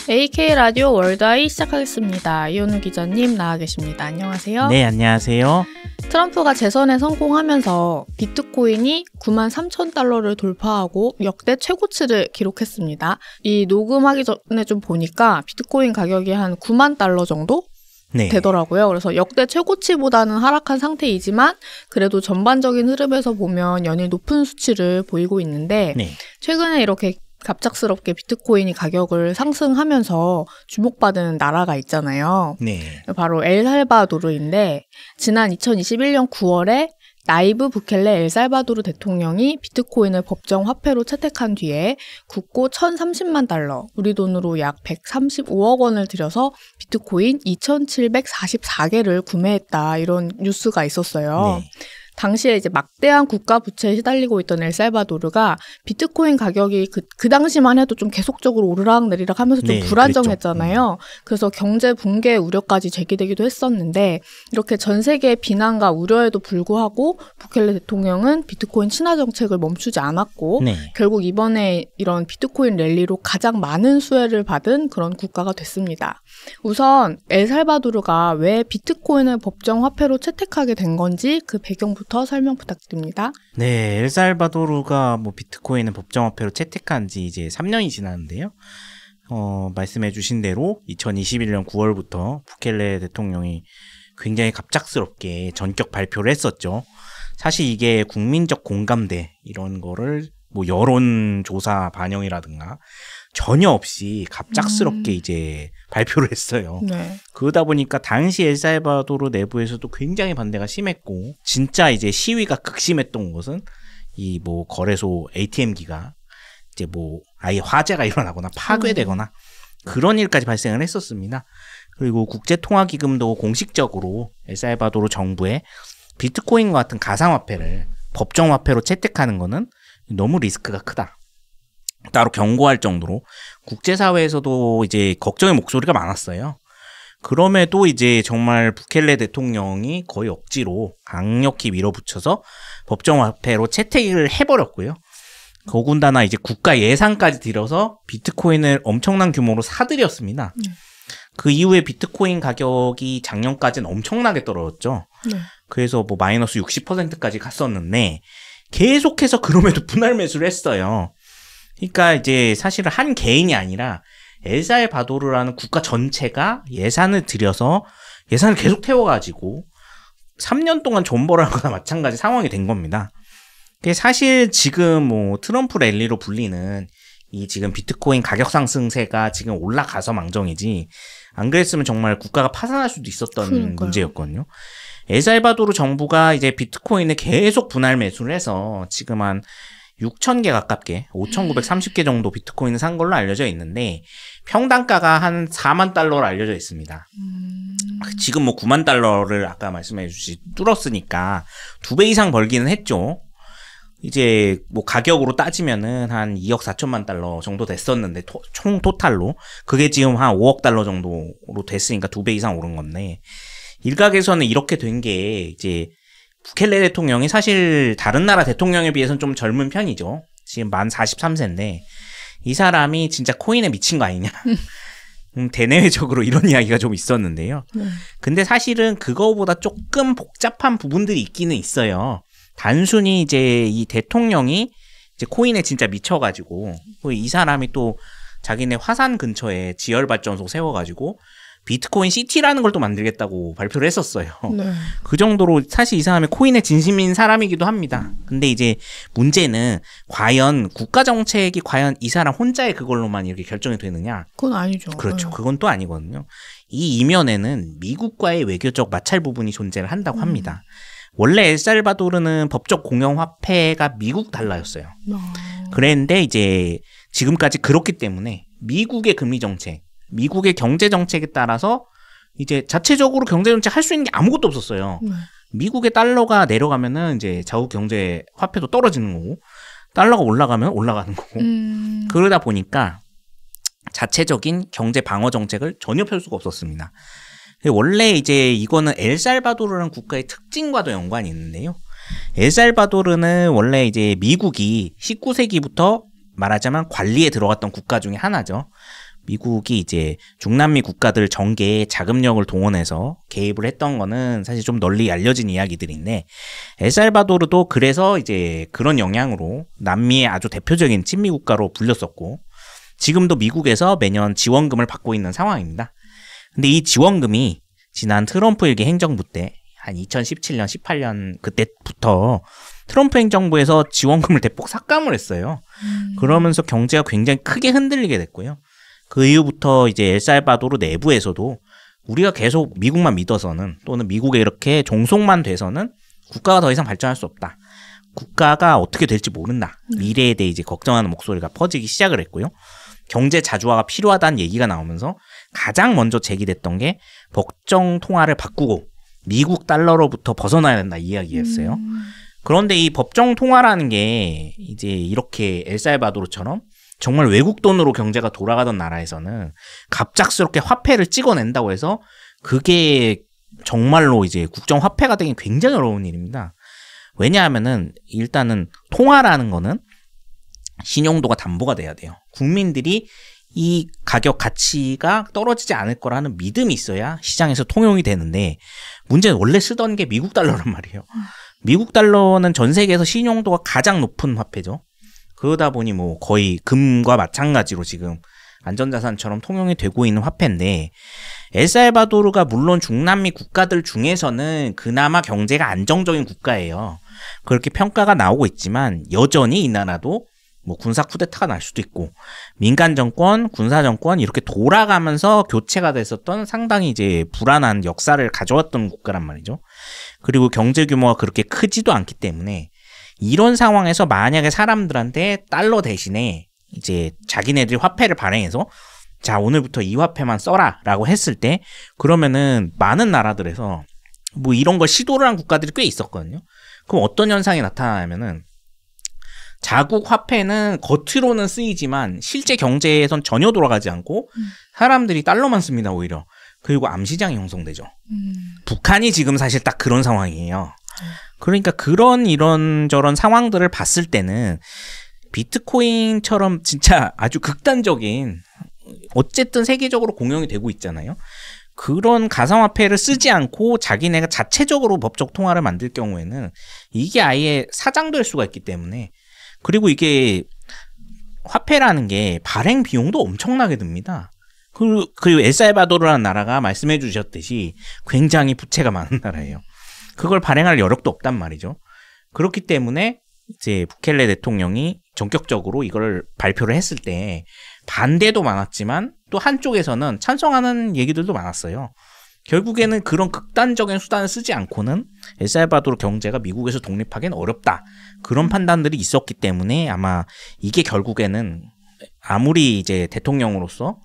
AK 라디오 월드아이 시작하겠습니다. 이현우 기자님 나와 계십니다. 안녕하세요. 네, 안녕하세요. 트럼프가 재선에 성공하면서 비트코인이 93,000달러를 돌파하고 역대 최고치를 기록했습니다. 이 녹음하기 전에 좀 보니까 비트코인 가격이 한 9만 달러 정도? 네. 되더라고요. 그래서 역대 최고치보다는 하락한 상태이지만 그래도 전반적인 흐름에서 보면 연일 높은 수치를 보이고 있는데 네. 최근에 이렇게 갑작스럽게 비트코인이 가격을 상승하면서 주목받은 나라가 있잖아요. 네. 바로 엘살바도르인데 지난 2021년 9월에 나이브 부켈레 엘살바도르 대통령이 비트코인을 법정 화폐로 채택한 뒤에 국고 1,030만 달러, 우리 돈으로 약 135억 원을 들여서 비트코인 2,744개를 구매했다. 이런 뉴스가 있었어요. 네. 당시에 이제 막대한 국가 부채에 시달리고 있던 엘살바도르가 비트코인 가격이 그 당시만 해도 좀 계속적으로 오르락내리락 하면서 좀 불안정했잖아요. 그래서 경제 붕괴 우려까지 제기되기도 했었는데 이렇게 전 세계의 비난과 우려에도 불구하고 부켈레 대통령은 비트코인 친화 정책을 멈추지 않았고 결국 이번에 이런 비트코인 랠리로 가장 많은 수혜를 받은 그런 국가가 됐습니다. 우선 엘살바도르가 왜 비트코인을 법정 화폐로 채택하게 된 건지 그 배경부터 설명 부탁드립니다. 네, 엘살바도르가 비트코인을 법정화폐로 채택한 지 이제 3년이 지났는데요. 말씀해 주신 대로 2021년 9월부터 부켈레 대통령이 굉장히 갑작스럽게 전격 발표를 했었죠. 사실 이게 국민적 공감대 이런 거를 여론조사 반영이라든가 전혀 없이 갑작스럽게 이제 발표를 했어요. 네. 그러다 보니까 당시 엘살바도르 내부에서도 굉장히 반대가 심했고, 진짜 이제 시위가 극심했던 것은 이 거래소 ATM기가 이제 아예 화재가 일어나거나 파괴되거나 그런 일까지 발생을 했었습니다. 그리고 국제통화기금도 공식적으로 엘살바도르 정부에 비트코인과 같은 가상화폐를 법정화폐로 채택하는 거는 너무 리스크가 크다. 따로 경고할 정도로 국제사회에서도 이제 걱정의 목소리가 많았어요. 그럼에도 이제 정말 부켈레 대통령이 거의 억지로 강력히 밀어붙여서 법정화폐로 채택을 해버렸고요. 더군다나 이제 국가 예산까지 들여서 비트코인을 엄청난 규모로 사들였습니다. 그 이후에 비트코인 가격이 작년까지는 엄청나게 떨어졌죠. 그래서 마이너스 60%까지 갔었는데 계속해서 그럼에도 분할 매수를 했어요. 그러니까 이제 사실은 한 개인이 아니라 엘살바도르라는 국가 전체가 예산을 들여서 예산을 계속 태워가지고 3년 동안 존버를 한 거나 마찬가지 상황이 된 겁니다. 사실 지금 트럼프 랠리로 불리는 이 지금 비트코인 가격 상승세가 지금 올라가서 망정이지 안 그랬으면 정말 국가가 파산할 수도 있었던 그러니까요. 문제였거든요. 엘살바도르 정부가 이제 비트코인을 계속 분할 매수를 해서 지금 한 6,000개 가깝게 5,930개 정도 비트코인을 산 걸로 알려져 있는데 평단가가 한 4만 달러로 알려져 있습니다. 지금 9만 달러를 아까 말씀해 주신 뚫었으니까 2배 이상 벌기는 했죠. 이제 가격으로 따지면은 한 2억 4천만 달러 정도 됐었는데 총 토탈로 그게 지금 한 5억 달러 정도로 됐으니까 2배 이상 오른 건데 일각에서는 이렇게 된 게 이제 부켈레 대통령이 사실 다른 나라 대통령에 비해서는 좀 젊은 편이죠. 지금 만 43세인데 이 사람이 진짜 코인에 미친 거 아니냐. 대내외적으로 이런 이야기가 좀 있었는데요. 근데 사실은 그거보다 조금 복잡한 부분들이 있기는 있어요. 단순히 이제 이 대통령이 이제 코인에 진짜 미쳐가지고 이 사람이 또 자기네 화산 근처에 지열발전소 세워가지고 비트코인 시티라는 걸 또 만들겠다고 발표를 했었어요. 네. 그 정도로 사실 이 사람이 코인에 진심인 사람이기도 합니다. 근데 이제 문제는 과연 국가 정책이 과연 이 사람 혼자의 그걸로만 이렇게 결정이 되느냐? 그건 아니죠. 그렇죠. 그건 또 아니거든요. 이 이면에는 미국과의 외교적 마찰 부분이 존재를 한다고 합니다. 원래 엘살바도르는 법적 공용화폐가 미국 달러였어요. 그랬는데 이제 지금까지 그렇기 때문에 미국의 금리 정책, 미국의 경제 정책에 따라서 이제 자체적으로 경제 정책 할 수 있는 게 아무것도 없었어요. 미국의 달러가 내려가면은 이제 자국 경제 화폐도 떨어지는 거고, 달러가 올라가면 올라가는 거고. 그러다 보니까 자체적인 경제 방어 정책을 전혀 펼 수가 없었습니다. 원래 이제 이거는 엘살바도르라는 국가의 특징과도 연관이 있는데요. 엘살바도르는 원래 이제 미국이 19세기부터 말하자면 관리에 들어갔던 국가 중에 하나죠. 미국이 이제 중남미 국가들 전개에 자금력을 동원해서 개입을 했던 거는 사실 좀 널리 알려진 이야기들인데, 엘살바도르도 그래서 이제 그런 영향으로 남미의 아주 대표적인 친미 국가로 불렸었고, 지금도 미국에서 매년 지원금을 받고 있는 상황입니다. 근데 이 지원금이 지난 트럼프 일기 행정부 때 한 2017년, 18년 그때부터 트럼프 행정부에서 지원금을 대폭 삭감을 했어요. 그러면서 경제가 굉장히 크게 흔들리게 됐고요. 그 이후부터 이제 엘살바도르 내부에서도 우리가 계속 미국만 믿어서는, 또는 미국에 이렇게 종속만 돼서는 국가가 더 이상 발전할 수 없다. 국가가 어떻게 될지 모른다. 미래에 대해 이제 걱정하는 목소리가 퍼지기 시작을 했고요. 경제 자주화가 필요하다는 얘기가 나오면서 가장 먼저 제기됐던 게 법정 통화를 바꾸고 미국 달러로부터 벗어나야 된다 이 이야기였어요. 그런데 이 법정 통화라는 게 이제 이렇게 엘살바도르처럼 정말 외국 돈으로 경제가 돌아가던 나라에서는 갑작스럽게 화폐를 찍어낸다고 해서 그게 정말로 이제 국정 화폐가 되긴 굉장히 어려운 일입니다. 왜냐하면은 일단은 통화라는 거는 신용도가 담보가 돼야 돼요. 국민들이 이 가격 가치가 떨어지지 않을 거라는 믿음이 있어야 시장에서 통용이 되는데, 문제는 원래 쓰던 게 미국 달러란 말이에요. 미국 달러는 전 세계에서 신용도가 가장 높은 화폐죠. 그러다 보니 뭐 거의 금과 마찬가지로 지금 안전자산처럼 통용이 되고 있는 화폐인데, 엘살바도르가 물론 중남미 국가들 중에서는 그나마 경제가 안정적인 국가예요. 그렇게 평가가 나오고 있지만 여전히 이 나라도 뭐 군사 쿠데타가 날 수도 있고 민간 정권, 군사 정권 이렇게 돌아가면서 교체가 됐었던 상당히 이제 불안한 역사를 가져왔던 국가란 말이죠. 그리고 경제 규모가 그렇게 크지도 않기 때문에 이런 상황에서 만약에 사람들한테 달러 대신에 이제 자기네들이 화폐를 발행해서 자, 오늘부터 이 화폐만 써라 라고 했을 때, 그러면은 많은 나라들에서 뭐 이런 걸 시도를 한 국가들이 꽤 있었거든요. 그럼 어떤 현상이 나타나냐면은 자국 화폐는 겉으로는 쓰이지만 실제 경제에선 전혀 돌아가지 않고 사람들이 달러만 씁니다, 오히려. 그리고 암시장이 형성되죠. 북한이 지금 사실 딱 그런 상황이에요. 그러니까 그런 이런저런 상황들을 봤을 때는 비트코인처럼 진짜 아주 극단적인, 어쨌든 세계적으로 공용이 되고 있잖아요. 그런 가상화폐를 쓰지 않고 자기네가 자체적으로 법적 통화를 만들 경우에는 이게 아예 사장될 수가 있기 때문에, 그리고 이게 화폐라는 게 발행 비용도 엄청나게 듭니다. 그리고 엘살바도르라는 나라가 말씀해 주셨듯이 굉장히 부채가 많은 나라예요. 그걸 발행할 여력도 없단 말이죠. 그렇기 때문에 이제 부켈레 대통령이 전격적으로 이걸 발표를 했을 때 반대도 많았지만 또 한쪽에서는 찬성하는 얘기들도 많았어요. 결국에는 그런 극단적인 수단을 쓰지 않고는 엘살바도르 경제가 미국에서 독립하기는 어렵다. 그런 판단들이 있었기 때문에 아마 이게 결국에는 아무리 이제 대통령으로서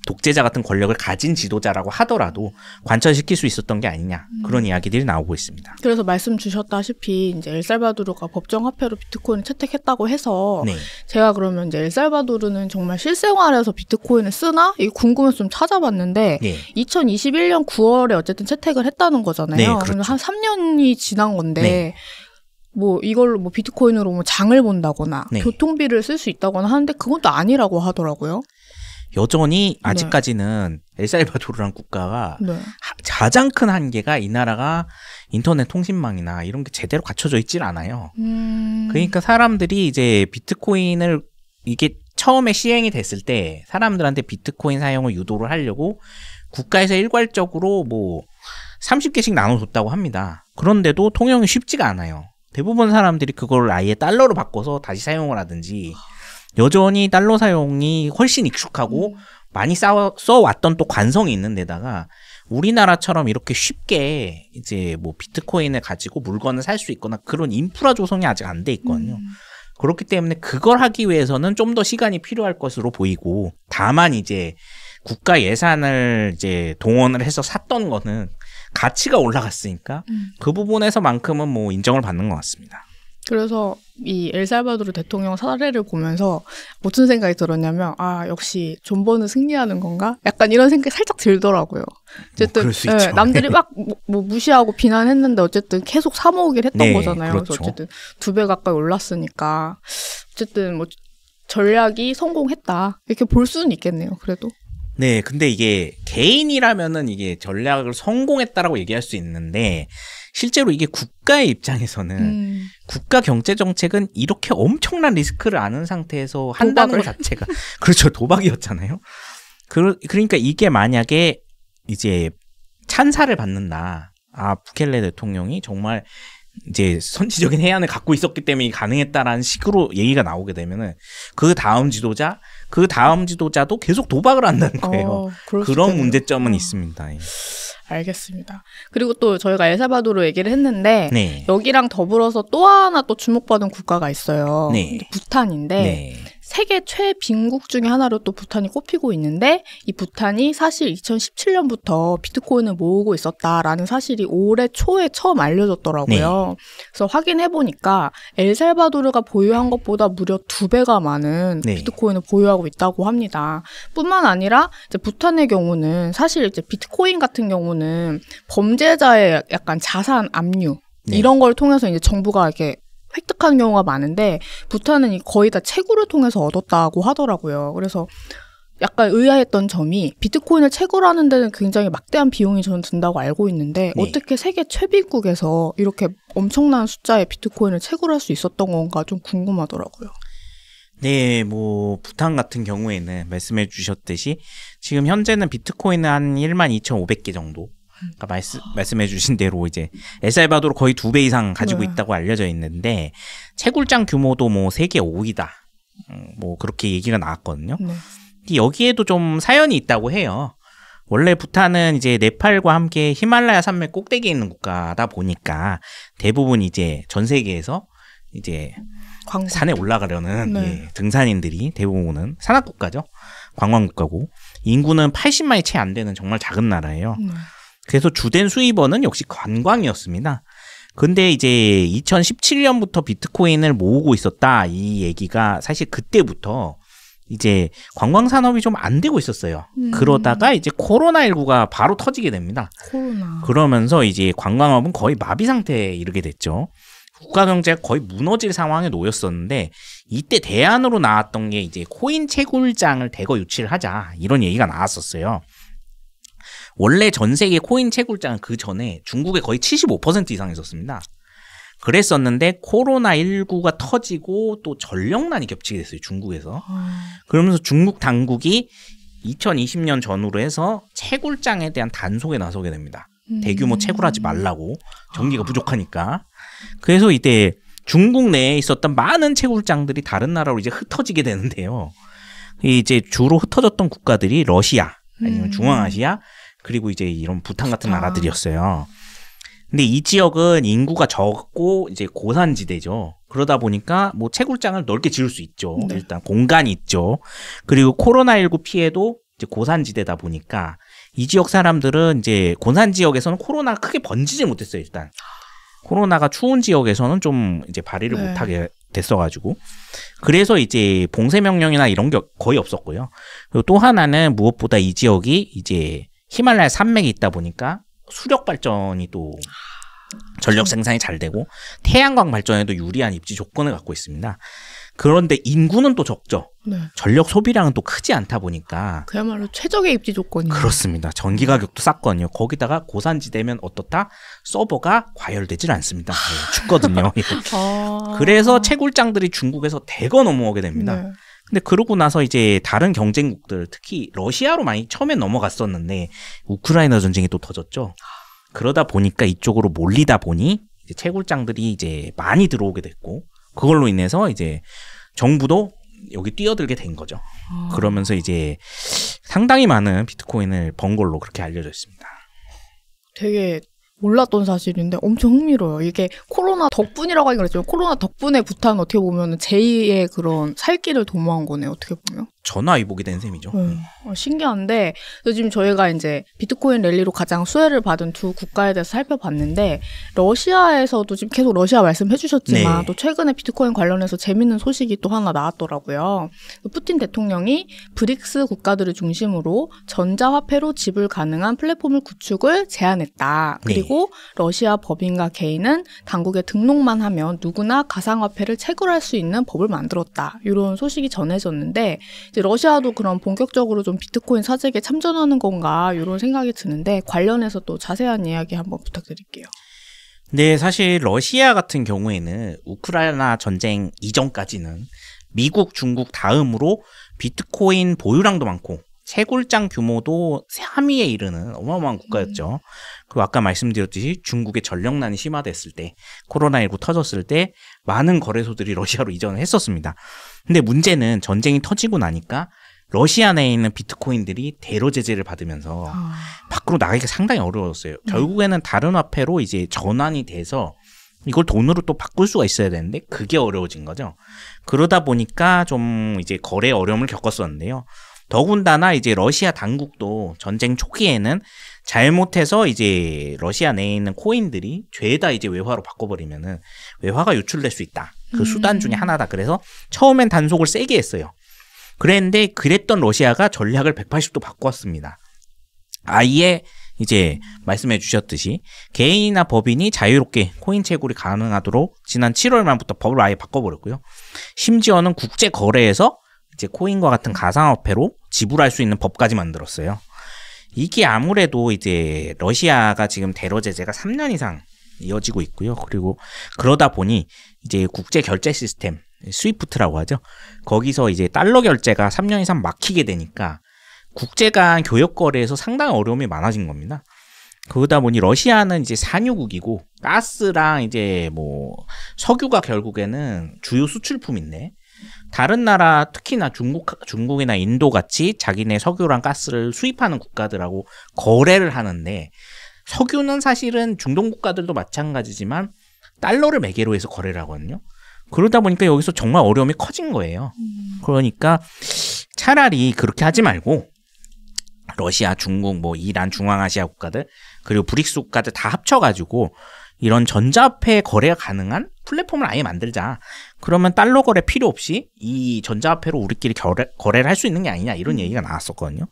독재자 같은 권력을 가진 지도자라고 하더라도 관철시킬 수 있었던 게 아니냐, 그런 이야기들이 나오고 있습니다. 그래서 말씀 주셨다시피 이제 엘살바도르가 법정 화폐로 비트코인을 채택했다고 해서 네. 제가 그러면 이제 엘살바도르는 정말 실생활에서 비트코인을 쓰나? 이게 궁금해서 좀 찾아봤는데 네. 2021년 9월에 어쨌든 채택을 했다는 거잖아요. 네, 그러면 그렇죠. 한 3년이 지난 건데 네. 뭐 이걸로 뭐 비트코인으로 뭐 장을 본다거나 네. 교통비를 쓸 수 있다거나 하는데 그건 또 아니라고 하더라고요. 여전히 아직까지는 엘살바도르라는 국가가 네. 가장 큰 한계가 이 나라가 인터넷 통신망이나 이런 게 제대로 갖춰져 있질 않아요. 그러니까 사람들이 이제 비트코인을, 이게 처음에 시행이 됐을 때 사람들한테 비트코인 사용을 유도를 하려고 국가에서 일괄적으로 뭐 30개씩 나눠줬다고 합니다. 그런데도 통용이 쉽지가 않아요. 대부분 사람들이 그걸 아예 달러로 바꿔서 다시 사용을 하든지, 여전히 달러 사용이 훨씬 익숙하고 많이 써왔던 또 관성이 있는 데다가 우리나라처럼 이렇게 쉽게 이제 뭐 비트코인을 가지고 물건을 살 수 있거나 그런 인프라 조성이 아직 안 돼 있거든요. 그렇기 때문에 그걸 하기 위해서는 좀 더 시간이 필요할 것으로 보이고, 다만 이제 국가 예산을 이제 동원을 해서 샀던 거는 가치가 올라갔으니까 그 부분에서만큼은 뭐 인정을 받는 것 같습니다. 그래서 이 엘살바도르 대통령 사례를 보면서 무슨 생각이 들었냐면, 아, 역시 존버는 승리하는 건가? 약간 이런 생각이 살짝 들더라고요. 어쨌든 그럴 수 있죠. 남들이 막 뭐 무시하고 비난했는데 어쨌든 계속 사모으기를 했던 네, 거잖아요. 그렇죠. 그래서 어쨌든 2배 가까이 올랐으니까 어쨌든 뭐 전략이 성공했다, 이렇게 볼 수는 있겠네요. 그래도. 네, 근데 이게 개인이라면은 이게 전략을 성공했다라고 얘기할 수 있는데 실제로 이게 국가의 입장에서는 국가 경제 정책은 이렇게 엄청난 리스크를 아는 상태에서 한다는 것 자체가 그렇죠, 도박이었잖아요. 그러니까 이게 만약에 이제 찬사를 받는다. 아, 부켈레 대통령이 정말 이제 선지적인 해안을 갖고 있었기 때문에 가능했다라는 식으로 얘기가 나오게 되면은 그 다음 지도자도 계속 도박을 한다는 거예요. 그런 문제점은 있습니다. 예. 알겠습니다. 그리고 또 저희가 엘살바도르 얘기를 했는데 네. 여기랑 더불어서 또 하나 또 주목받은 국가가 있어요. 네. 부탄인데 네. 세계 최빈국 중에 하나로 또 부탄이 꼽히고 있는데 이 부탄이 사실 2017년부터 비트코인을 모으고 있었다라는 사실이 올해 초에 처음 알려졌더라고요. 네. 그래서 확인해보니까 엘살바도르가 보유한 것보다 무려 2배가 많은 네. 비트코인을 보유하고 있다고 합니다. 뿐만 아니라 이제 부탄의 경우는 사실 이제 비트코인 같은 경우는 범죄자의 약간 자산 압류 네. 이런 걸 통해서 이제 정부가 이렇게 획득하는 경우가 많은데 부탄은 거의 다 채굴을 통해서 얻었다고 하더라고요. 그래서 약간 의아했던 점이 비트코인을 채굴하는 데는 굉장히 막대한 비용이 저는 든다고 알고 있는데 네. 어떻게 세계 최빈국에서 이렇게 엄청난 숫자의 비트코인을 채굴할 수 있었던 건가 좀 궁금하더라고요. 네, 뭐 부탄 같은 경우에는 말씀해 주셨듯이 지금 현재는 비트코인은 한 12,500개 정도. 그러니까 말씀해 주신 대로 이제 엘살바도르 거의 2배 이상 가지고 있다고 알려져 있는데 채굴장 규모도 뭐 세계 5위다. 뭐 그렇게 얘기가 나왔거든요. 여기에도 좀 사연이 있다고 해요. 원래 부탄은 이제 네팔과 함께 히말라야 산맥 꼭대기에 있는 국가다 보니까 대부분 이제 전 세계에서 이제 산에 올라가려는 예, 등산인들이 대부분은 산악국가죠. 관광국가고 인구는 80만이 채 안 되는 정말 작은 나라예요. 그래서 주된 수입원은 역시 관광이었습니다. 근데 이제 2017년부터 비트코인을 모으고 있었다 이 얘기가 사실 그때부터 이제 관광 산업이 좀 안 되고 있었어요. 그러다가 이제 코로나19가 바로 터지게 됩니다. 그러면서 이제 관광업은 거의 마비 상태에 이르게 됐죠. 국가 경제가 거의 무너질 상황에 놓였었는데 이때 대안으로 나왔던 게 이제 코인 채굴장을 대거 유치를 하자 이런 얘기가 나왔었어요. 원래 전 세계 코인 채굴장은 그 전에 중국에 거의 75% 이상 있었습니다. 그랬었는데 코로나19가 터지고 또 전력난이 겹치게 됐어요. 중국에서. 그러면서 중국 당국이 2020년 전후로 해서 채굴장에 대한 단속에 나서게 됩니다. 대규모 채굴하지 말라고. 전기가 부족하니까. 그래서 이때 중국 내에 있었던 많은 채굴장들이 다른 나라로 이제 흩어지게 되는데요. 이제 주로 흩어졌던 국가들이 러시아 아니면 중앙아시아 그리고 이제 이런 부탄 같은 나라들이었어요. 근데 이 지역은 인구가 적고 이제 고산지대죠. 그러다 보니까 뭐 채굴장을 넓게 지을 수 있죠. 일단 공간이 있죠. 그리고 코로나19 피해도 이제 고산지대다 보니까 이 지역 사람들은 이제 고산 지역에서는 코로나가 크게 번지지 못했어요. 일단 코로나가 추운 지역에서는 좀 이제 발휘를 못하게 됐어가지고 그래서 이제 봉쇄 명령이나 이런 게 거의 없었고요. 그리고 또 하나는 무엇보다 이 지역이 이제 히말라야 산맥이 있다 보니까 수력 발전이 또 전력 생산이 잘 되고 태양광 발전에도 유리한 입지 조건을 갖고 있습니다. 그런데 인구는 또 적죠. 전력 소비량은 또 크지 않다 보니까 그야말로 최적의 입지 조건이에요. 그렇습니다. 전기 가격도 쌌거든요. 거기다가 고산지대면 어떻다? 서버가 과열되질 않습니다. 춥거든요. 그래서 채굴장들이 중국에서 대거 넘어오게 됩니다. 근데 그러고 나서 이제 다른 경쟁국들 특히 러시아로 많이 처음에 넘어갔었는데 우크라이나 전쟁이 또 터졌죠. 그러다 보니까 이쪽으로 몰리다 보니 이제 채굴장들이 이제 많이 들어오게 됐고 그걸로 인해서 이제 정부도 여기 뛰어들게 된 거죠. 그러면서 이제 상당히 많은 비트코인을 번 걸로 그렇게 알려져 있습니다. 되게 몰랐던 사실인데 엄청 흥미로워요. 이게 코로나 덕분이라고 하긴 그랬지만 코로나 덕분에 부탄 어떻게 보면 제2의 그런 살 길을 도모한 거네요. 어떻게 보면. 전화위복이 된 셈이죠. 신기한데 요즘 저희가 이제 비트코인 랠리로 가장 수혜를 받은 두 국가에 대해서 살펴봤는데 러시아에서도 지금 계속 러시아 말씀해 주셨지만 또 최근에 비트코인 관련해서 재밌는 소식이 또 하나 나왔더라고요. 푸틴 대통령이 브릭스 국가들을 중심으로 전자화폐로 지불 가능한 플랫폼을 구축을 제안했다. 그리고 러시아 법인과 개인은 당국에 등록만 하면 누구나 가상화폐를 채굴할 수 있는 법을 만들었다. 이런 소식이 전해졌는데 이제 러시아도 그럼 본격적으로 좀 비트코인 사재기에 참전하는 건가 이런 생각이 드는데 관련해서 또 자세한 이야기 한번 부탁드릴게요. 네, 사실 러시아 같은 경우에는 우크라이나 전쟁 이전까지는 미국, 중국 다음으로 비트코인 보유량도 많고 채굴장 규모도 3위에 이르는 어마어마한 국가였죠. 그리고 아까 말씀드렸듯이 중국의 전력난이 심화됐을 때, 코로나19 터졌을 때 많은 거래소들이 러시아로 이전을 했었습니다. 근데 문제는 전쟁이 터지고 나니까 러시아 내에 있는 비트코인들이 대러 제재를 받으면서 밖으로 나가기가 상당히 어려웠어요. 결국에는 다른 화폐로 이제 전환이 돼서 이걸 돈으로 또 바꿀 수가 있어야 되는데 그게 어려워진 거죠. 그러다 보니까 좀 이제 거래 어려움을 겪었었는데요. 더군다나 이제 러시아 당국도 전쟁 초기에는 잘못해서 이제 러시아 내에 있는 코인들이 죄다 이제 외화로 바꿔버리면은 외화가 유출될 수 있다. 그 수단 중에 하나다. 그래서 처음엔 단속을 세게 했어요. 그랬는데 그랬던 러시아가 전략을 180도 바꿨습니다. 아예 이제 말씀해 주셨듯이 개인이나 법인이 자유롭게 코인 채굴이 가능하도록 지난 7월 말부터 법을 아예 바꿔버렸고요. 심지어는 국제 거래에서 이제 코인과 같은 가상화폐로 지불할 수 있는 법까지 만들었어요. 이게 아무래도 이제 러시아가 지금 대러 제재가 3년 이상 이어지고 있고요. 그리고 그러다 보니 이제 국제 결제 시스템 스위프트라고 하죠. 거기서 이제 달러 결제가 3년 이상 막히게 되니까 국제 간 교역 거래에서 상당히 어려움이 많아진 겁니다. 그러다 보니 러시아는 이제 산유국이고 가스랑 이제 뭐 석유가 결국에는 주요 수출품인데 다른 나라 특히나 중국이나 인도 같이 자기네 석유랑 가스를 수입하는 국가들하고 거래를 하는데 석유는 사실은 중동 국가들도 마찬가지지만 달러를 매개로 해서 거래를 하거든요. 그러다 보니까 여기서 정말 어려움이 커진 거예요. 그러니까 차라리 그렇게 하지 말고 러시아, 중국, 뭐 이란, 중앙아시아 국가들 그리고 브릭스 국가들 다 합쳐가지고 이런 전자화폐 거래가 가능한 플랫폼을 아예 만들자. 그러면 달러 거래 필요 없이 이 전자화폐로 우리끼리 거래를 할 수 있는 게 아니냐 이런 얘기가 나왔었거든요.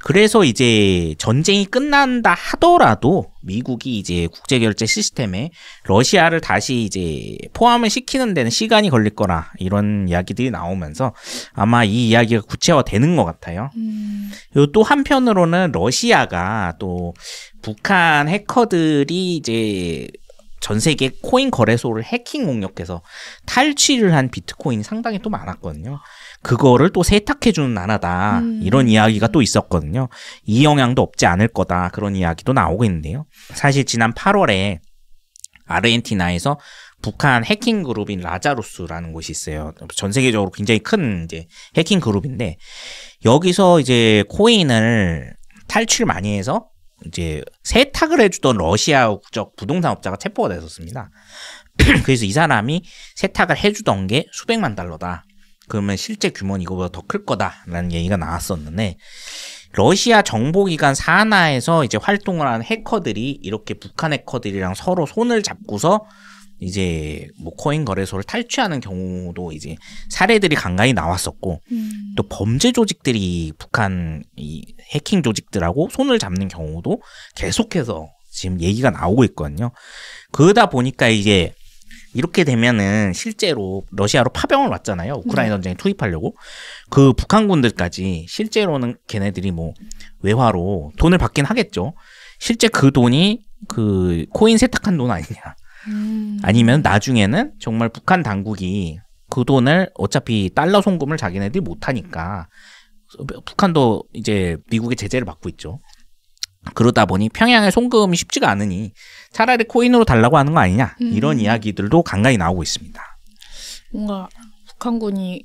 그래서 이제 전쟁이 끝난다 하더라도 미국이 이제 국제결제 시스템에 러시아를 다시 이제 포함을 시키는 데는 시간이 걸릴 거라 이런 이야기들이 나오면서 아마 이 이야기가 구체화되는 것 같아요. 그리고 또 한편으로는 러시아가 또 북한 해커들이 이제 전 세계 코인 거래소를 해킹 공격해서 탈취를 한 비트코인이 상당히 또 많았거든요. 그거를 또 세탁해주는 나라다. 이런 이야기가 또 있었거든요. 이 영향도 없지 않을 거다. 그런 이야기도 나오고 있는데요. 사실 지난 8월에 아르헨티나에서 북한 해킹 그룹인 라자루스라는 곳이 있어요. 전 세계적으로 굉장히 큰 이제 해킹 그룹인데 여기서 이제 코인을 탈취를 많이 해서 이제 세탁을 해주던 러시아 국적 부동산업자가 체포가 됐었습니다. 그래서 이 사람이 세탁을 해주던 게 수백만 달러다. 그러면 실제 규모는 이거보다 더 클 거다라는 얘기가 나왔었는데 러시아 정보기관 사나에서 이제 활동을 하는 해커들이 이렇게 북한 해커들이랑 서로 손을 잡고서 이제 뭐 코인 거래소를 탈취하는 경우도 이제 사례들이 간간히 나왔었고 또 범죄 조직들이 북한 이 해킹 조직들하고 손을 잡는 경우도 계속해서 지금 얘기가 나오고 있거든요. 그러다 보니까 이제 이렇게 되면은 실제로 러시아로 파병을 왔잖아요. 우크라이나 전쟁에 투입하려고. 그 북한군들까지 실제로는 걔네들이 뭐 외화로 돈을 받긴 하겠죠. 실제 그 돈이 그 코인 세탁한 돈 아니냐. 아니면 나중에는 정말 북한 당국이 그 돈을 어차피 달러 송금을 자기네들이 못하니까 북한도 이제 미국의 제재를 받고 있죠. 그러다 보니 평양에 송금이 쉽지가 않으니 차라리 코인으로 달라고 하는 거 아니냐 이런 이야기들도 간간히 나오고 있습니다. 뭔가 북한군이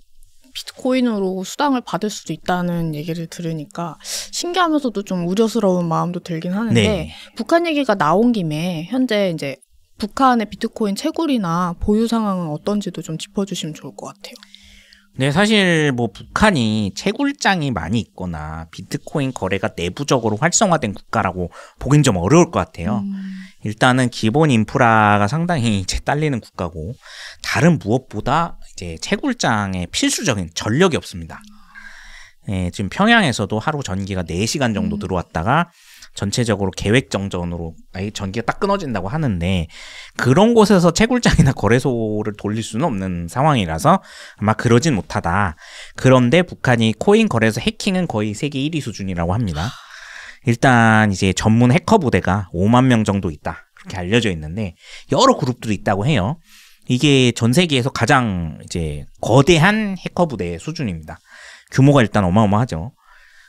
비트코인으로 수당을 받을 수도 있다는 얘기를 들으니까 신기하면서도 좀 우려스러운 마음도 들긴 하는데 네. 북한 얘기가 나온 김에 현재 이제 북한의 비트코인 채굴이나 보유 상황은 어떤지도 좀 짚어주시면 좋을 것 같아요. 네, 사실 뭐 북한이 채굴장이 많이 있거나 비트코인 거래가 내부적으로 활성화된 국가라고 보긴 좀 어려울 것 같아요. 일단은 기본 인프라가 상당히 이제 딸리는 국가고 다른 무엇보다 이제 채굴장에 필수적인 전력이 없습니다. 지금 평양에서도 하루 전기가 4시간 정도 들어왔다가 전체적으로 계획 정전으로 아예 전기가 딱 끊어진다고 하는데, 그런 곳에서 채굴장이나 거래소를 돌릴 수는 없는 상황이라서 아마 그러진 못하다. 그런데 북한이 코인 거래소 해킹은 거의 세계 1위 수준이라고 합니다. 일단 이제 전문 해커 부대가 5만 명 정도 있다, 그렇게 알려져 있는데 여러 그룹들이 있다고 해요. 이게 전 세계에서 가장 이제 거대한 해커 부대 수준입니다. 규모가 일단 어마어마하죠.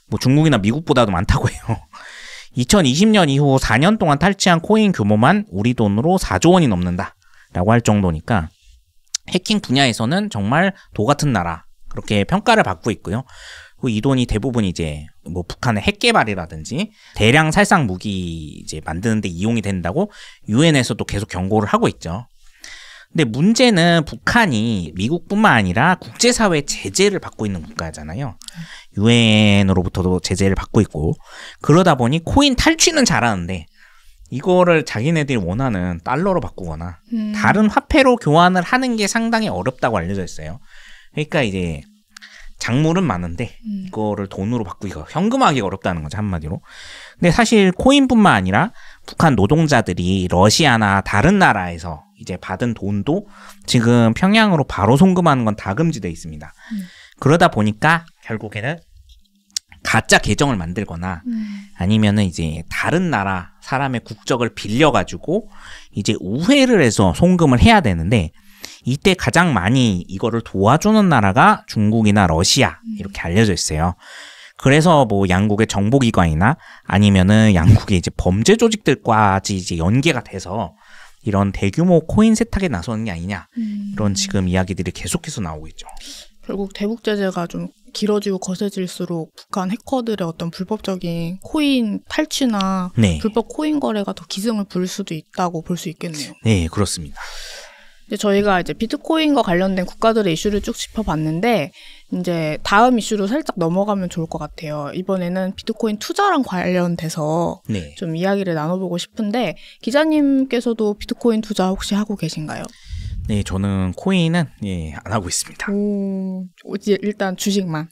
뭐 중국이나 미국보다도 많다고 해요. 2020년 이후 4년 동안 탈취한 코인 규모만 우리 돈으로 4조 원이 넘는다 라고 할 정도니까 해킹 분야에서는 정말 도 같은 나라, 그렇게 평가를 받고 있고요. 그리고 이 돈이 대부분 이제 뭐 북한의 핵 개발이라든지 대량 살상 무기 이제 만드는데 이용이 된다고 유엔에서도 계속 경고를 하고 있죠. 근데 문제는 북한이 미국뿐만 아니라 국제사회 제재를 받고 있는 국가잖아요. 유엔으로부터도 제재를 받고 있고, 그러다 보니 코인 탈취는 잘하는데 이거를 자기네들이 원하는 달러로 바꾸거나 다른 화폐로 교환을 하는 게 상당히 어렵다고 알려져 있어요. 그러니까 이제 작물은 많은데 이거를 돈으로 바꾸기가, 현금화하기가 어렵다는 거죠, 한마디로. 근데 사실 코인뿐만 아니라 북한 노동자들이 러시아나 다른 나라에서 이제 받은 돈도 지금 평양으로 바로 송금하는 건 다 금지되어 있습니다. 그러다 보니까 결국에는 가짜 계정을 만들거나 아니면은 이제 다른 나라 사람의 국적을 빌려가지고 이제 우회를 해서 송금을 해야 되는데, 이때 가장 많이 이거를 도와주는 나라가 중국이나 러시아, 이렇게 알려져 있어요. 그래서 뭐 양국의 정보기관이나 아니면은 양국의 이제 범죄 조직들까지 이제 연계가 돼서 이런 대규모 코인 세탁에 나서는 게 아니냐, 이런 지금 이야기들이 계속해서 나오고 있죠. 결국 대북 제재가 좀 길어지고 거세질수록 북한 해커들의 어떤 불법적인 코인 탈취나 네. 불법 코인 거래가 더 기승을 부릴 수도 있다고 볼 수 있겠네요. 네, 그렇습니다. 이제 저희가 이제 비트코인과 관련된 국가들의 이슈를 쭉 짚어봤는데, 이제 다음 이슈로 살짝 넘어가면 좋을 것 같아요. 이번에는 비트코인 투자랑 관련돼서 네. 좀 이야기를 나눠보고 싶은데, 기자님께서도 비트코인 투자 혹시 하고 계신가요? 네, 저는 코인은 안 하고 있습니다. 이제 일단 주식만.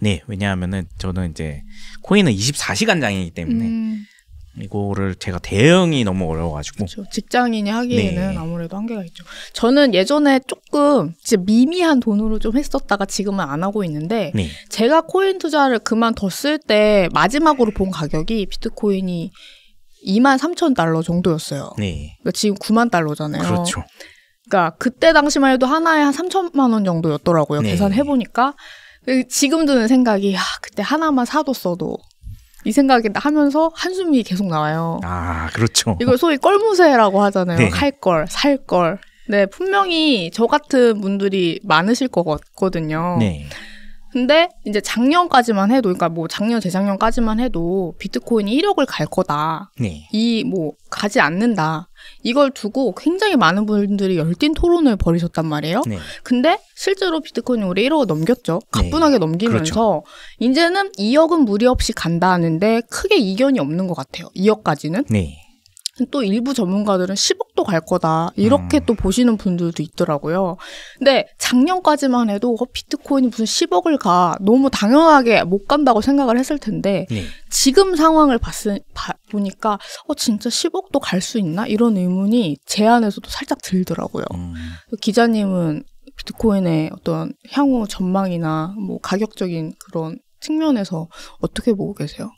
네, 왜냐하면은 저는 이제 코인은 24시간장이기 때문에 이거를 제가 대응이 너무 어려워가지고. 그렇죠. 직장인이 하기에는 네. 아무래도 한계가 있죠. 저는 예전에 조금 진짜 미미한 돈으로 좀 했었다가 지금은 안 하고 있는데, 네. 제가 코인 투자를 그만뒀을 때 마지막으로 본 가격이 비트코인이 23,000달러 정도였어요. 네. 그러니까 지금 9만 달러잖아요. 그렇죠. 그러니까 그때 당시만 해도 하나에 한 3천만 원 정도였더라고요. 네. 계산해보니까. 지금 드는 생각이, 그때 하나만 사뒀어도, 이 생각이 하면서 한숨이 계속 나와요. 아, 그렇죠. 이걸 소위 껄무새라고 하잖아요. 네. 할 걸, 살 걸. 네, 분명히 저 같은 분들이 많으실 것 같거든요. 네. 근데 이제 작년까지만 해도, 그러니까 뭐 작년, 재작년까지만 해도 비트코인이 1억을 갈 거다. 네. 가지 않는다. 이걸 두고 굉장히 많은 분들이 열띤 토론을 벌이셨단 말이에요. 네. 근데 실제로 비트코인이 올해 1억을 넘겼죠. 가뿐하게 넘기면서 그렇죠. 이제는 2억은 무리 없이 간다는데 크게 이견이 없는 것 같아요. 2억까지는. 네. 또 일부 전문가들은 10억도 갈 거다. 이렇게 또 보시는 분들도 있더라고요. 근데 작년까지만 해도 비트코인이 무슨 10억을 가. 너무 당연하게 못 간다고 생각을 했을 텐데 네. 지금 상황을 보니까 진짜 10억도 갈 수 있나? 이런 의문이 제 안에서도 살짝 들더라고요. 기자님은 비트코인의 어떤 향후 전망이나 뭐 가격적인 그런 측면에서 어떻게 보고 계세요?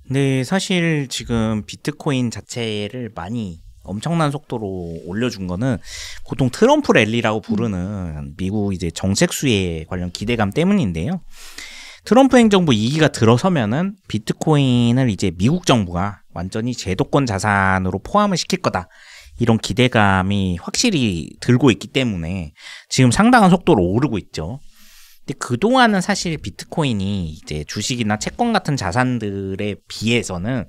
네, 사실 지금 비트코인 자체를 많이 엄청난 속도로 올려준 거는 보통 트럼프 랠리라고 부르는 미국 이제 정책 수혜에 관련 기대감 때문인데요. 트럼프 행정부 2기가 들어서면은 비트코인을 이제 미국 정부가 완전히 제도권 자산으로 포함을 시킬 거다. 이런 기대감이 확실히 들고 있기 때문에 지금 상당한 속도로 오르고 있죠. 근데 그동안은 사실 비트코인이 이제 주식이나 채권 같은 자산들에 비해서는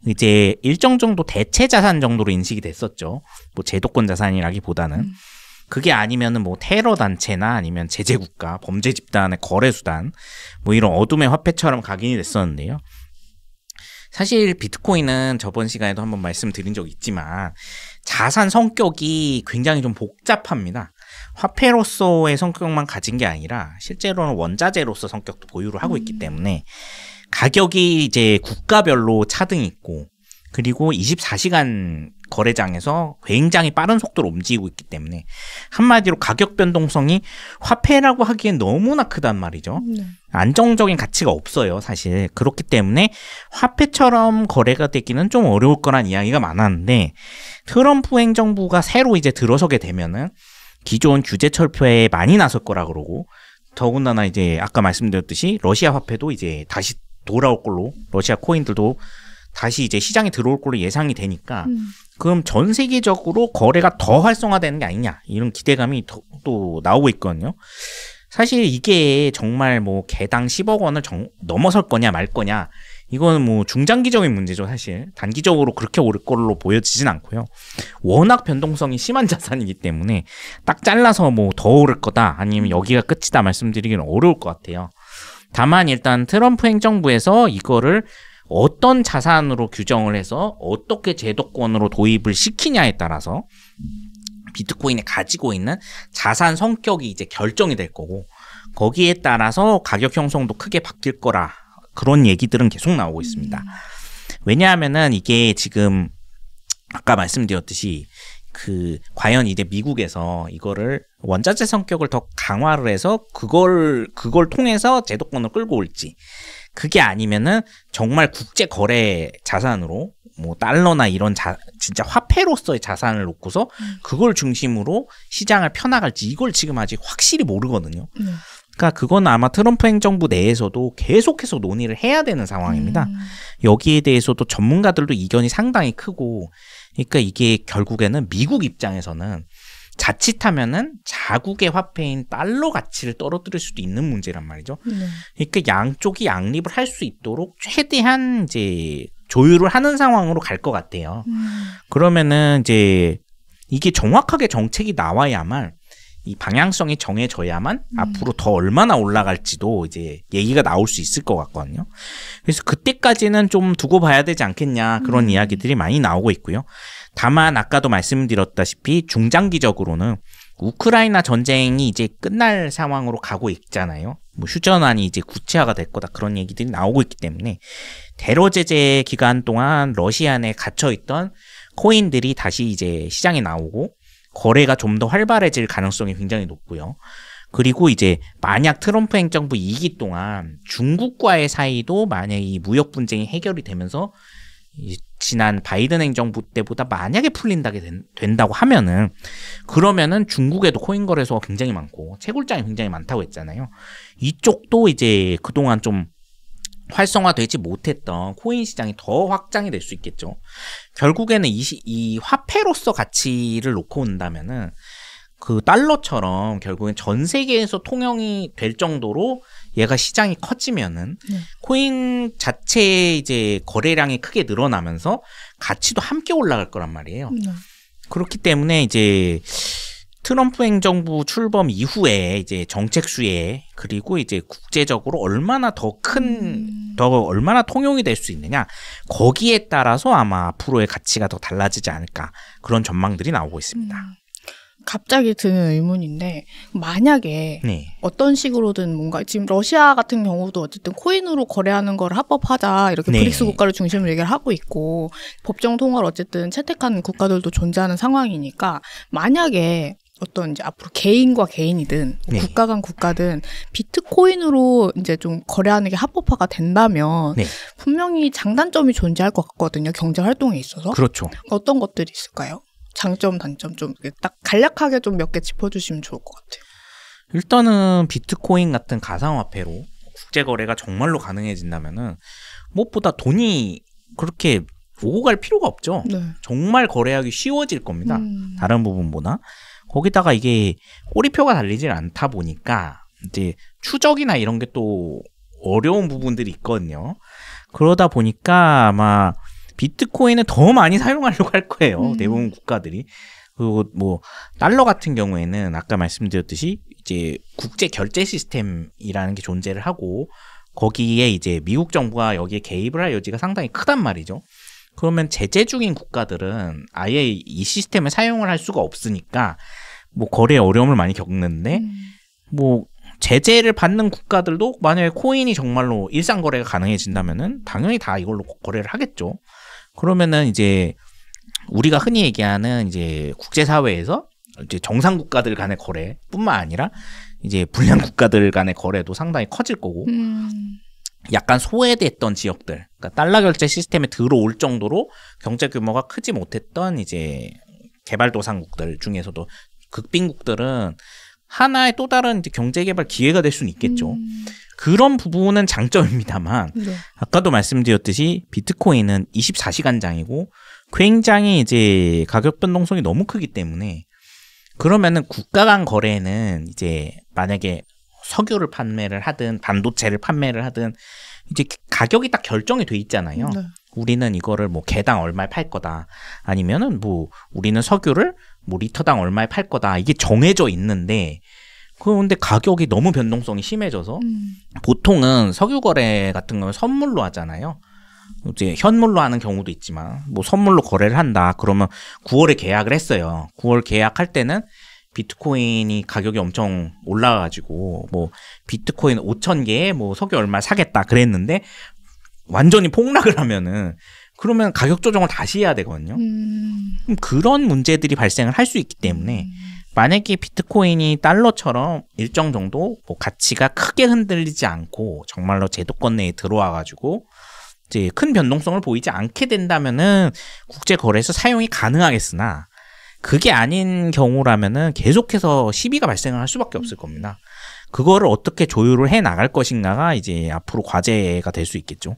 이제 일정 정도 대체 자산 정도로 인식이 됐었죠. 뭐 제도권 자산이라기보다는. 그게 아니면은 뭐 테러 단체나 아니면 제재 국가, 범죄 집단의 거래 수단, 뭐 이런 어둠의 화폐처럼 각인이 됐었는데요. 사실 비트코인은 저번 시간에도 한번 말씀드린 적 있지만 자산 성격이 굉장히 좀 복잡합니다. 화폐로서의 성격만 가진 게 아니라 실제로는 원자재로서 성격도 보유를 하고 있기 때문에 가격이 이제 국가별로 차등이 있고 그리고 24시간 거래장에서 굉장히 빠른 속도로 움직이고 있기 때문에 한마디로 가격 변동성이 화폐라고 하기엔 너무나 크단 말이죠. 안정적인 가치가 없어요, 사실. 그렇기 때문에 화폐처럼 거래가 되기는 좀 어려울 거란 이야기가 많았는데 트럼프 행정부가 새로 이제 들어서게 되면은 기존 규제 철폐에 많이 나설 거라 그러고 더군다나 이제 아까 말씀드렸듯이 러시아 화폐도 이제 다시 돌아올 걸로 러시아 코인들도 다시 이제 시장에 들어올 걸로 예상이 되니까 그럼 전 세계적으로 거래가 더 활성화되는 게 아니냐 이런 기대감이 또 나오고 있거든요. 사실 이게 정말 뭐 개당 10억 원을 넘어설 거냐 말 거냐 이거는 뭐 중장기적인 문제죠. 사실 단기적으로 그렇게 오를 걸로 보여지진 않고요. 워낙 변동성이 심한 자산이기 때문에 딱 잘라서 뭐 더 오를 거다 아니면 여기가 끝이다 말씀드리기는 어려울 것 같아요. 다만 일단 트럼프 행정부에서 이거를 어떤 자산으로 규정을 해서 어떻게 제도권으로 도입을 시키냐에 따라서 비트코인이 가지고 있는 자산 성격이 이제 결정이 될 거고 거기에 따라서 가격 형성도 크게 바뀔 거라 그런 얘기들은 계속 나오고 있습니다. 왜냐하면은 이게 지금 아까 말씀드렸듯이 과연 이제 미국에서 이거를 원자재 성격을 더 강화를 해서 그걸 통해서 제도권을 끌고 올지 그게 아니면은 정말 국제 거래 자산으로 뭐 달러나 이런 진짜 화폐로서의 자산을 놓고서 그걸 중심으로 시장을 펴나갈지 이걸 지금 아직 확실히 모르거든요. 그러니까 그건 아마 트럼프 행정부 내에서도 계속해서 논의를 해야 되는 상황입니다. 여기에 대해서도 전문가들도 이견이 상당히 크고 그러니까 이게 결국에는 미국 입장에서는 자칫하면은 자국의 화폐인 달러 가치를 떨어뜨릴 수도 있는 문제란 말이죠. 그러니까 양쪽이 양립을 할 수 있도록 최대한 이제 조율을 하는 상황으로 갈 것 같아요. 그러면은 이제 이게 정확하게 정책이 나와야만 이 방향성이 정해져야만 앞으로 더 얼마나 올라갈지도 이제 얘기가 나올 수 있을 것 같거든요. 그래서 그때까지는 좀 두고 봐야 되지 않겠냐 그런 이야기들이 많이 나오고 있고요. 다만 아까도 말씀드렸다시피 중장기적으로는 우크라이나 전쟁이 이제 끝날 상황으로 가고 있잖아요. 뭐 휴전안이 이제 구체화가 될 거다 그런 얘기들이 나오고 있기 때문에 대러 제재 기간 동안 러시아 안에 갇혀 있던 코인들이 다시 이제 시장에 나오고 거래가 좀 더 활발해질 가능성이 굉장히 높고요. 그리고 이제 만약 트럼프 행정부 2기 동안 중국과의 사이도 만약에 이 무역 분쟁이 해결이 되면서 지난 바이든 행정부 때보다 만약에 된다고 하면은 그러면은 중국에도 코인 거래소가 굉장히 많고 채굴장이 굉장히 많다고 했잖아요. 이쪽도 이제 그동안 좀 활성화되지 못했던 코인 시장이 더 확장이 될 수 있겠죠. 결국에는 이 화폐로서 가치를 놓고 온다면은 그 달러처럼 결국엔 전 세계에서 통용이 될 정도로 얘가 시장이 커지면은 코인 자체의 이제 거래량이 크게 늘어나면서 가치도 함께 올라갈 거란 말이에요. 그렇기 때문에 이제 트럼프 행정부 출범 이후에 이제 정책 수혜 그리고 이제 국제적으로 얼마나 얼마나 통용이 될 수 있느냐 거기에 따라서 아마 앞으로의 가치가 더 달라지지 않을까 그런 전망들이 나오고 있습니다. 갑자기 드는 의문인데 만약에 어떤 식으로든 뭔가 지금 러시아 같은 경우도 어쨌든 코인으로 거래하는 걸 합법하자 이렇게 브릭스 국가를 중심으로 얘기를 하고 있고 법정 통화를 어쨌든 채택한 국가들도 존재하는 상황이니까 만약에 어떤 이제 앞으로 개인과 개인이든 국가 간 국가든 비트코인으로 이제 좀 거래하는 게 합법화가 된다면 분명히 장단점이 존재할 것 같거든요. 경제 활동에 있어서. 그렇죠. 어떤 것들이 있을까요? 장점, 단점 좀 딱 간략하게 좀 몇 개 짚어주시면 좋을 것 같아요. 일단은 비트코인 같은 가상화폐로 국제 거래가 정말로 가능해진다면은 무엇보다 돈이 그렇게 오고 갈 필요가 없죠. 정말 거래하기 쉬워질 겁니다. 다른 부분보다. 거기다가 이게 꼬리표가 달리질 않다 보니까 이제 추적이나 이런 게 또 어려운 부분들이 있거든요. 그러다 보니까 아마 비트코인을 더 많이 사용하려고 할 거예요. 대부분 국가들이. 그리고 뭐 달러 같은 경우에는 아까 말씀드렸듯이 이제 국제 결제 시스템이라는 게 존재를 하고 거기에 이제 미국 정부가 여기에 개입을 할 여지가 상당히 크단 말이죠. 그러면 제재 중인 국가들은 아예 이 시스템을 사용을 할 수가 없으니까 뭐 거래에 어려움을 많이 겪는데 뭐 제재를 받는 국가들도 만약에 코인이 정말로 일상 거래가 가능해진다면은 당연히 다 이걸로 거래를 하겠죠. 그러면은 이제 우리가 흔히 얘기하는 이제 국제사회에서 이제 정상 국가들 간의 거래뿐만 아니라 이제 불량 국가들 간의 거래도 상당히 커질 거고 약간 소외됐던 지역들, 그러니까 달러 결제 시스템에 들어올 정도로 경제 규모가 크지 못했던 이제 개발도상국들 중에서도 극빈국들은 하나의 또 다른 이제 경제개발 기회가 될 수는 있겠죠. 그런 부분은 장점입니다만 네. 아까도 말씀드렸듯이 비트코인은 24시간장이고 굉장히 이제 가격 변동성이 너무 크기 때문에 그러면은 국가 간 거래는 이제 만약에 석유를 판매를 하든 반도체를 판매를 하든 이제 가격이 딱 결정이 돼 있잖아요. 네. 우리는 이거를 뭐 개당 얼마에 팔 거다. 아니면은 뭐 우리는 석유를 뭐 리터당 얼마에 팔 거다. 이게 정해져 있는데 그런데 가격이 너무 변동성이 심해져서 보통은 석유 거래 같은 거는 선물로 하잖아요. 이제 현물로 하는 경우도 있지만 뭐 선물로 거래를 한다. 그러면 9월에 계약을 했어요. 9월 계약할 때는 비트코인이 가격이 엄청 올라가가지고 뭐 비트코인 5,000개에 뭐 석유 얼마 사겠다 그랬는데 완전히 폭락을 하면은 그러면 가격 조정을 다시 해야 되거든요. 그런 문제들이 발생을 할 수 있기 때문에 만약에 비트코인이 달러처럼 일정 정도 뭐 가치가 크게 흔들리지 않고 정말로 제도권 내에 들어와가지고 이제 큰 변동성을 보이지 않게 된다면은 국제 거래에서 사용이 가능하겠으나 그게 아닌 경우라면은 계속해서 시비가 발생을 할 수밖에 없을 겁니다. 그거를 어떻게 조율을 해 나갈 것인가가 이제 앞으로 과제가 될 수 있겠죠.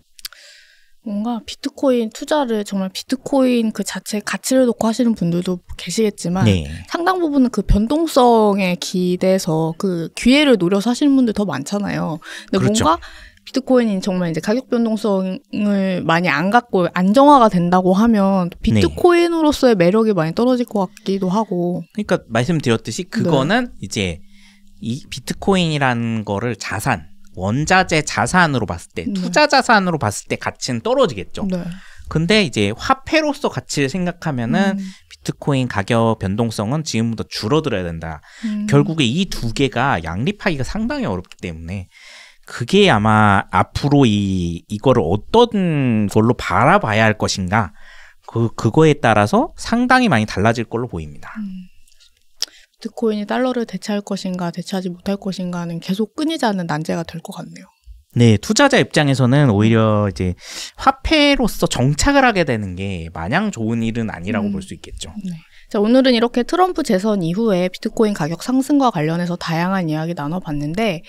뭔가 비트코인 투자를 정말 비트코인 그 자체 가치를 놓고 하시는 분들도 계시겠지만 네. 상당 부분은 그 변동성에 기대서 그 기회를 노려서 하시는 분들 더 많잖아요. 근데 그렇죠. 뭔가 비트코인이 정말 이제 가격 변동성을 많이 안 갖고 안정화가 된다고 하면 비트코인으로서의 매력이 많이 떨어질 것 같기도 하고. 그러니까 말씀드렸듯이 그거는 이제 이 비트코인이라는 거를 자산, 원자재 자산으로 봤을 때, 투자 자산으로 봤을 때 가치는 떨어지겠죠. 네. 근데 이제 화폐로서 가치를 생각하면은 비트코인 가격 변동성은 지금보다 줄어들어야 된다. 결국에 이 두 개가 양립하기가 상당히 어렵기 때문에 그게 아마 앞으로 이거를 어떤 걸로 바라봐야 할 것인가 그거에 따라서 상당히 많이 달라질 걸로 보입니다. 비트코인이 달러를 대체할 것인가 대체하지 못할 것인가는 계속 끊이지 않는 난제가 될 것 같네요. 네, 투자자 입장에서는 오히려 이제 화폐로서 정착을 하게 되는 게 마냥 좋은 일은 아니라고 볼 수 있겠죠. 네. 자, 오늘은 이렇게 트럼프 재선 이후에 비트코인 가격 상승과 관련해서 다양한 이야기 나눠봤는데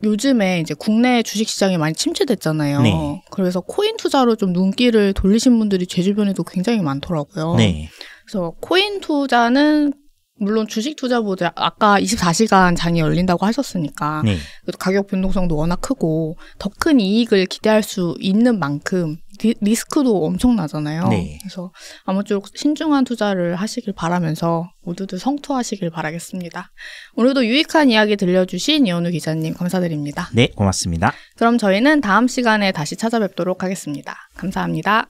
요즘에 이제 국내 주식시장이 많이 침체됐잖아요. 네. 그래서 코인 투자로 좀 눈길을 돌리신 분들이 제 주변에도 굉장히 많더라고요. 네. 그래서 코인 투자는 물론 주식 투자보다 아까 24시간 장이 열린다고 하셨으니까 네. 가격 변동성도 워낙 크고 더 큰 이익을 기대할 수 있는 만큼 리스크도 엄청나잖아요. 네. 그래서 아무쪼록 신중한 투자를 하시길 바라면서 모두들 성투하시길 바라겠습니다. 오늘도 유익한 이야기 들려주신 이현우 기자님 감사드립니다. 네, 고맙습니다. 그럼 저희는 다음 시간에 다시 찾아뵙도록 하겠습니다. 감사합니다.